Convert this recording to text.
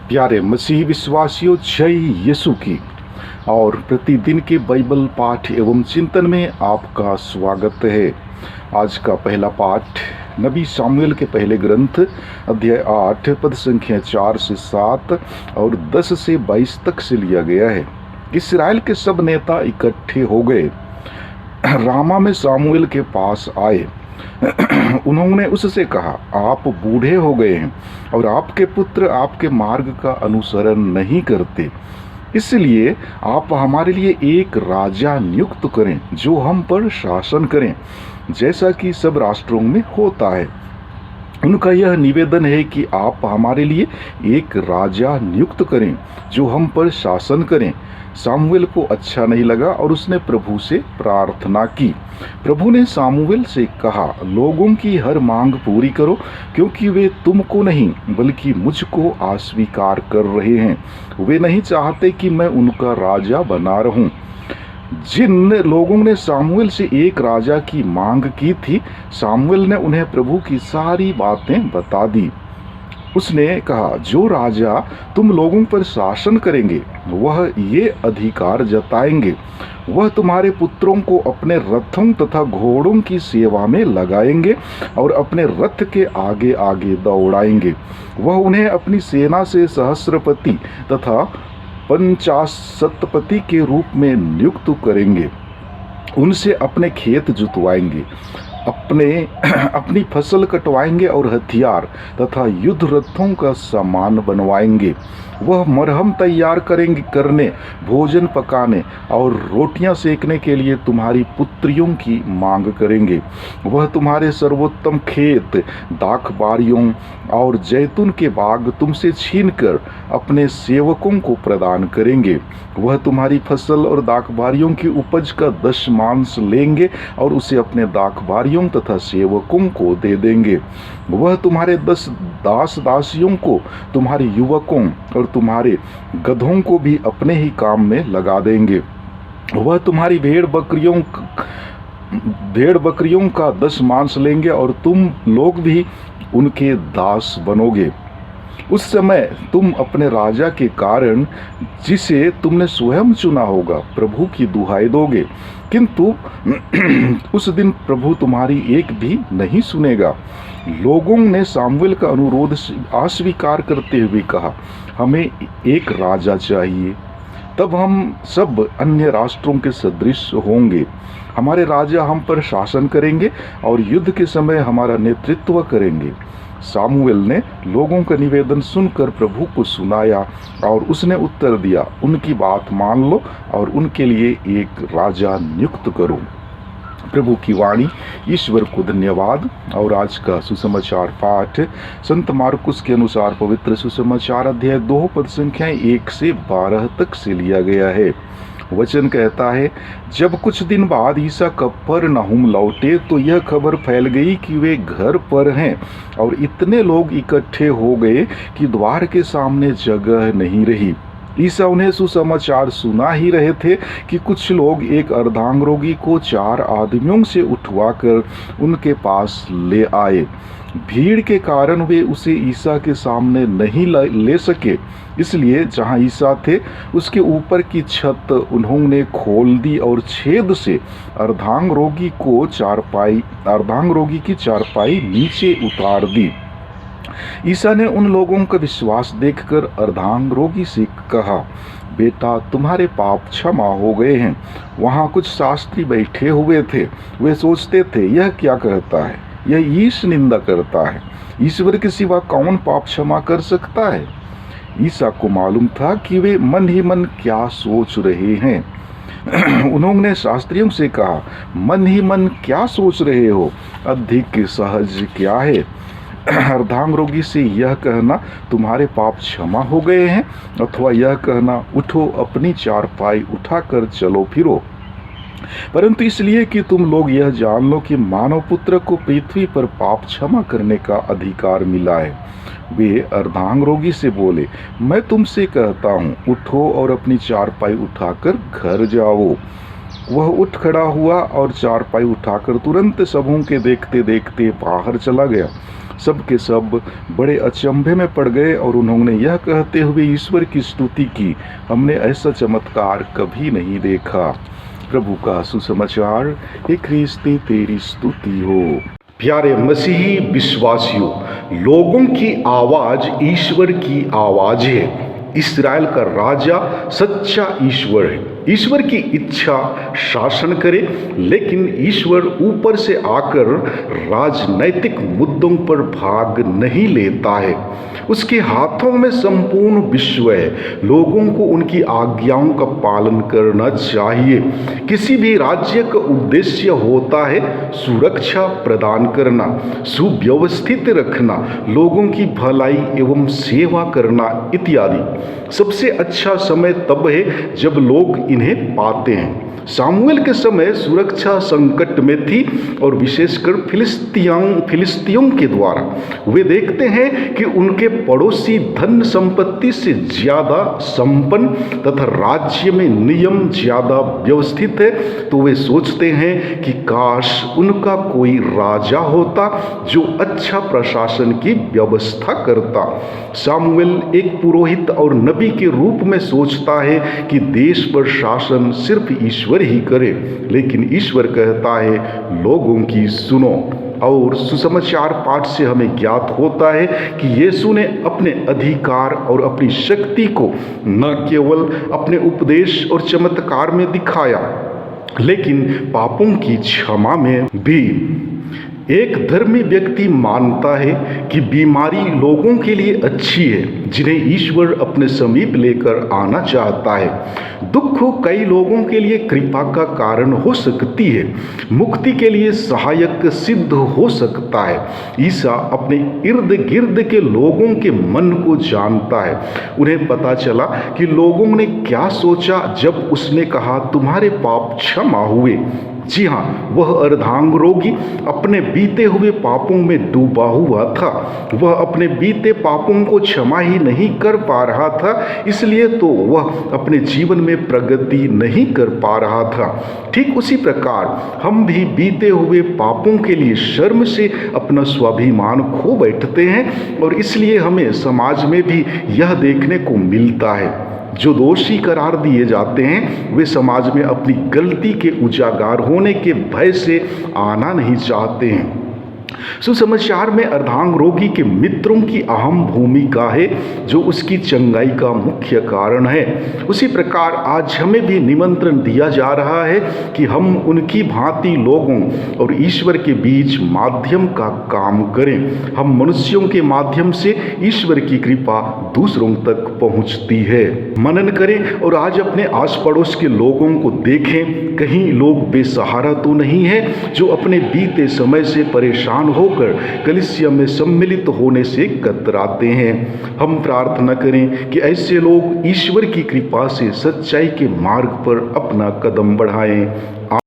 प्यारे मसीह विश्वासियों, जय यीशु की। और प्रतिदिन के बाइबल पाठ एवं चिंतन में आपका स्वागत है। आज का पहला पाठ नबी शामुएल के पहले ग्रंथ अध्याय 8 पद संख्या 4 से 7 और 10 से 22 तक से लिया गया है। इस्राएल के सब नेता इकट्ठे हो गए, रामा में शामुएल के पास आए। उन्होंने उससे कहा, आप बूढ़े हो गए हैं और आपके पुत्र आपके मार्ग का अनुसरण नहीं करते, इसलिए आप हमारे लिए एक राजा नियुक्त करें जो हम पर शासन करें, जैसा कि सब राष्ट्रों में होता है। उनका यह निवेदन है कि आप हमारे लिए एक राजा नियुक्त करें जो हम पर शासन करें। सामुएल को अच्छा नहीं लगा और उसने प्रभु से प्रार्थना की। प्रभु ने सामुएल से कहा, लोगों की हर मांग पूरी करो, क्योंकि वे तुमको नहीं बल्कि मुझको अस्वीकार कर रहे हैं। वे नहीं चाहते कि मैं उनका राजा बना रहूं। जिन लोगों ने सामुएल से एक राजा की मांग की थी, सामुएल ने उन्हें प्रभु की सारी बातें बता दी। उसने कहा, जो राजा तुम लोगों पर शासन करेंगे वह ये अधिकार जताएंगे, वह तुम्हारे पुत्रों को अपने रथों तथा घोड़ों की सेवा में लगाएंगे और अपने रथ के आगे आगे दौड़ाएंगे। वह उन्हें अपनी सेना से सहस्रपति तथा 50 के रूप में नियुक्त करेंगे। उनसे अपने खेत जुतवाएंगे, अपनी फसल कटवाएंगे और हथियार तथा युद्ध रथों का सामान बनवाएंगे। वह मरहम तैयार करने, भोजन पकाने और रोटियां सेकने के लिए तुम्हारी पुत्रियों की मांग करेंगे। वह तुम्हारे सर्वोत्तम खेत, दाख बारियों और जैतून के बाग तुमसे छीनकर अपने सेवकों को प्रदान करेंगे। वह तुम्हारी फसल और दाख बारियों की उपज का 10 लेंगे और उसे अपने दाख बारियों तथा सेवकों को दे देंगे। वह तुम्हारे 10 दास दासियों को, तुम्हारे युवकों और तुम्हारे गधों को भी अपने ही काम में लगा देंगे। वह तुम्हारी भेड़ बकरियों का 10 लेंगे और तुम लोग भी उनके दास बनोगे। उस समय तुम अपने राजा के कारण, जिसे तुमने स्वयं चुना होगा, प्रभु की दुहाई दोगे, किंतु उस दिन प्रभु तुम्हारी एक भी नहीं सुनेगा। लोगों ने सामुएल का अनुरोध अस्वीकार करते हुए कहा, हमें एक राजा चाहिए, तब हम सब अन्य राष्ट्रों के सदृश होंगे। हमारे राजा हम पर शासन करेंगे और युद्ध के समय हमारा नेतृत्व करेंगे। सामुएल ने लोगों का निवेदन सुनकर प्रभु को सुनाया और उसने उत्तर दिया, उनकी बात मान लो और उनके लिए एक राजा नियुक्त करो। प्रभु की वाणी। ईश्वर को धन्यवाद। और आज का सुसमाचार पाठ संत मार्कुस के अनुसार पवित्र सुसमाचार अध्याय 2 पद संख्या 1 से 12 तक से लिया गया है। वचन कहता है, जब कुछ दिन बाद ईसा कफरनहूम लौटे तो यह खबर फैल गई कि वे घर पर हैं, और इतने लोग इकट्ठे हो गए कि द्वार के सामने जगह नहीं रही। ईसा उन्हें सुसमाचार सुना ही रहे थे कि कुछ लोग एक अर्धांग रोगी को 4 आदमियों से उठवाकर उनके पास ले आए। भीड़ के कारण वे उसे ईसा के सामने नहीं ले सके, इसलिए जहां ईसा थे उसके ऊपर की छत उन्होंने खोल दी और छेद से अर्धांग रोगी की चारपाई नीचे उतार दी। ईसा ने उन लोगों का विश्वास देखकर अर्धांग रोगी से कहा, बेटा, तुम्हारे पाप क्षमा हो गए हैं। वहां कुछ शास्त्री बैठे हुए थे। वे सोचते थे, यह क्या कहता है? यह ईश निंदा करता है। ईश्वर के सिवा कौन पाप क्षमा कर सकता है? ईसा को मालूम था कि वे मन ही मन क्या सोच रहे हैं। उन्होंने शास्त्रियों से कहा, मन ही मन क्या सोच रहे हो? अधिक सहज क्या है, अर्धांग रोगी से यह कहना, तुम्हारे पाप क्षमा हो गए हैं, अथवा यह कहना, उठो, अपनी चारपाई उठाकर चलो फिरो? परंतु इसलिए कि तुम लोग यह जान लो कि मानव पुत्र को पृथ्वी पर पाप क्षमा करने का अधिकार मिला है। वे अर्धांग रोगी से बोले, मैं तुमसे कहता हूँ, उठो और अपनी चारपाई उठाकर घर जाओ। वह उठ खड़ा हुआ और चारपाई उठाकर तुरंत सबों के देखते देखते बाहर चला गया। सब के सब बड़े अचंभे में पड़ गए और उन्होंने यह कहते हुए ईश्वर की स्तुति की, हमने ऐसा चमत्कार कभी नहीं देखा। प्रभु का सुसमाचार, हे ख्रिस्ती तेरी स्तुति हो। प्यारे मसीही विश्वासियों, लोगों की आवाज ईश्वर की आवाज है। इस्राएल का राजा सच्चा ईश्वर है। ईश्वर की इच्छा शासन करे, लेकिन ईश्वर ऊपर से आकर राजनैतिक मुद्दों पर भाग नहीं लेता है। उसके हाथों में संपूर्ण विश्व है। लोगों को उनकी आज्ञाओं का पालन करना चाहिए। किसी भी राज्य का उद्देश्य होता है सुरक्षा प्रदान करना, सुव्यवस्थित रखना, लोगों की भलाई एवं सेवा करना इत्यादि। सबसे अच्छा समय तब है जब लोग इन्हें पाते हैं। सामुएल के समय सुरक्षा संकट में थी और विशेषकर फिलिस्तियों के द्वारा। वे देखते हैं कि उनके पड़ोसी धन संपत्ति से ज्यादा संपन्न तथा राज्य में नियम ज्यादा व्यवस्थित है, तो वे सोचते हैं कि काश उनका कोई राजा होता जो अच्छा प्रशासन की व्यवस्था करता। सामुएल एक पुरोहित और नबी के रूप में सोचता है कि देश पर शासन सिर्फ ईश्वर ही करे, लेकिन ईश्वर कहता है लोगों की सुनो। और सुसमाचार पाठ से हमें ज्ञात होता है कि यीशु ने अपने अधिकार और अपनी शक्ति को न केवल अपने उपदेश और चमत्कार में दिखाया, लेकिन पापों की क्षमा में भी। एक धर्मी व्यक्ति मानता है कि बीमारी लोगों के लिए अच्छी है, जिन्हें ईश्वर अपने समीप लेकर आना चाहता है। दुख कई लोगों के लिए कृपा का कारण हो सकती है, मुक्ति के लिए सहायक सिद्ध हो सकता है। ईसा अपने इर्द गिर्द के लोगों के मन को जानता है। उन्हें पता चला कि लोगों ने क्या सोचा जब उसने कहा तुम्हारे पाप क्षमा हुए। जी हाँ, वह अर्धांग रोगी अपने बीते हुए पापों में डूबा हुआ था। वह अपने बीते पापों को क्षमा ही नहीं कर पा रहा था, इसलिए तो वह अपने जीवन में प्रगति नहीं कर पा रहा था। ठीक उसी प्रकार हम भी बीते हुए पापों के लिए शर्म से अपना स्वाभिमान खो बैठते हैं, और इसलिए हमें समाज में भी यह देखने को मिलता है। जो दोषी करार दिए जाते हैं वे समाज में अपनी गलती के उजागर होने के भय से आना नहीं चाहते हैं। सुसमाचार में अर्धांग रोगी के मित्रों की अहम भूमिका है, जो उसकी चंगाई का मुख्य कारण है। उसी प्रकार आज हमें भी निमंत्रण दिया जा रहा है कि हम उनकी भांति लोगों और ईश्वर के बीच माध्यम का काम करें। हम मनुष्यों के माध्यम से ईश्वर की कृपा दूसरों तक पहुंचती है। मनन करें और आज अपने आस पड़ोस के लोगों को देखें, कहीं लोग बेसहारा तो नहीं है जो अपने बीते समय से परेशान होकर कलीसिया में सम्मिलित होने से कतराते हैं। हम प्रार्थना करें कि ऐसे लोग ईश्वर की कृपा से सच्चाई के मार्ग पर अपना कदम बढ़ाएं।